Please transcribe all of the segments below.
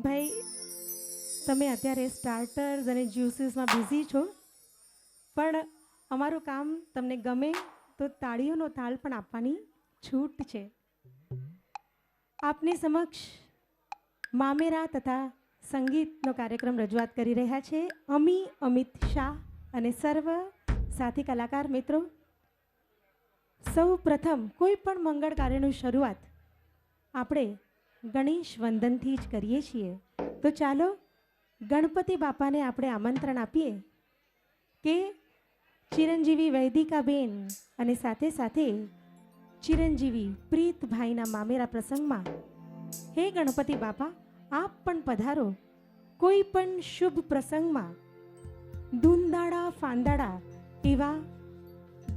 ભાઈ તમે અત્યારે સ્ટાર્ટર્સ અને જ્યુસીસમાં બિઝી છો, પણ અમારું કામ તમને ગમે તો તાળીઓનો તાલ પણ આપવાની છૂટ છે. આપની સમક્ષ મામેરા તથા સંગીતનો કાર્યક્રમ રજૂઆત કરી રહ્યા છે અમી અમિત શાહ અને સર્વ સાથી કલાકાર મિત્રો. સૌ પ્રથમ કોઈ પણ મંગળ કાર્યની શરૂઆત આપણે ગણેશ વંદનથી જ કરીએ છીએ. તો ચાલો ગણપતિ બાપાને આપણે આમંત્રણ આપીએ કે ચિરંજીવી વૈદિકાબેન અને સાથે સાથે ચિરંજીવી પ્રીતભાઈના મામેરા પ્રસંગમાં હે ગણપતિ બાપા આપ પણ પધારો. કોઈ પણ શુભ પ્રસંગમાં દુંદાળા ફાંદાળા એવા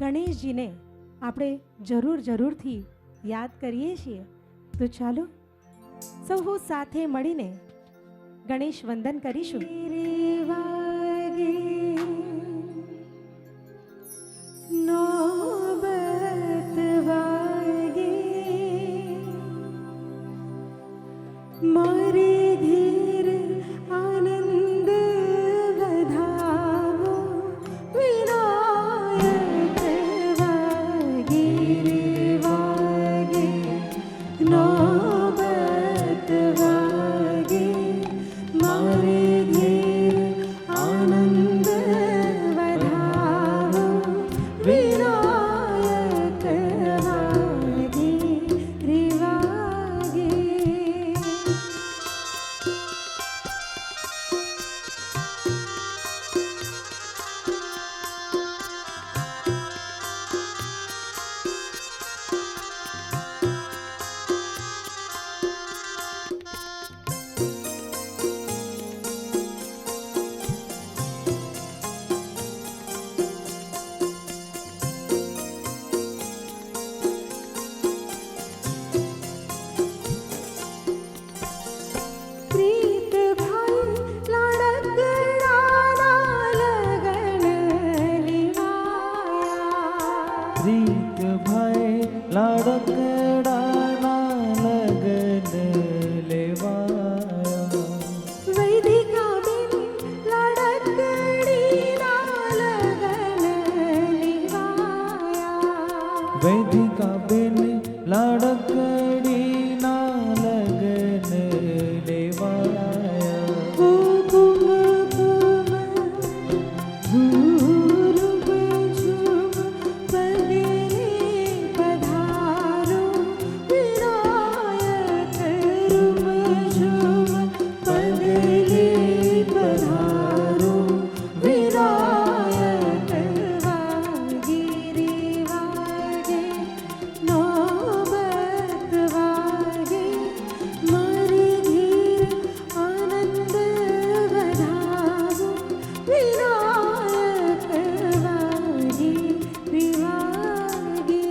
ગણેશજીને આપણે જરૂરથી યાદ કરીએ છીએ. તો ચાલો સૌ સાથે મળીને ગણેશ વંદન કરીશું. મારી ધીર આનંદ વધાવો વિનાયક વાગે વાગે નોબત વાગે મારી ધીર આનંદ વધાવો વિનાયક વાગે વાગે. પ્રીતભાઈ લાડકડાના લગન લેવાયા. વૈદિકાબેન લાડકડીના લગન લેવાયા. વૈદિકાબેન લાડકડીના લગન લેવાયા. કુમકુમ ઝુમ ઝુમ પગે પધારો વિનાયક રૂમ ઝુમ પગે પધારો વિનાયક વાગે રે વાગે નોબત વાગે મારી ધીર આનંદ વધાવો વિનાયક વાગે રે વાગે.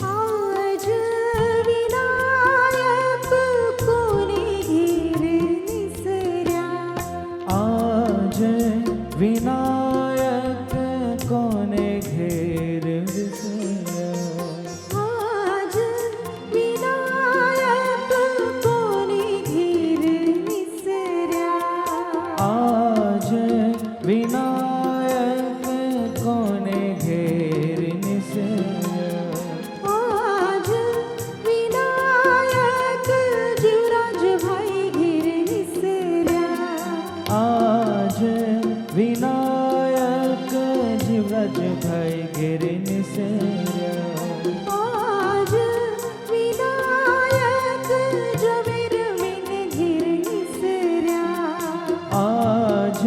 આજ વિનાયક કોને ઘેર નિસર્યા. આજ વિનાયક કોને ઘેર વિસર્યા. આજ વિનાયક કોને ઘેર નિસર્યા. આજ વિનાયક કોને ઘેર નિસર્યા. આજ વિનાયક જીવરાજભાઈ ઘેર નિસર્યા. આજ વિનાયક જીવરાજભાઈ ઘેર નિસર્યા. આજ વિનાયક ઝવેરબેન ઘેર નિસર્યા. આજ